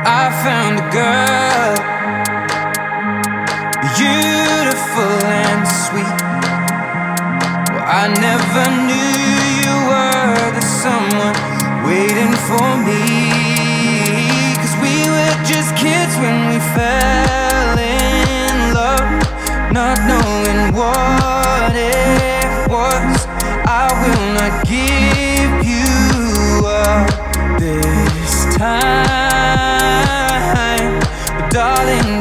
I found a girl, beautiful and sweet. Well, I never knew you were the someone waiting for me. 'Cause we were just kids when we fell in love, not knowing what it was. I will not give you up this time, but darling,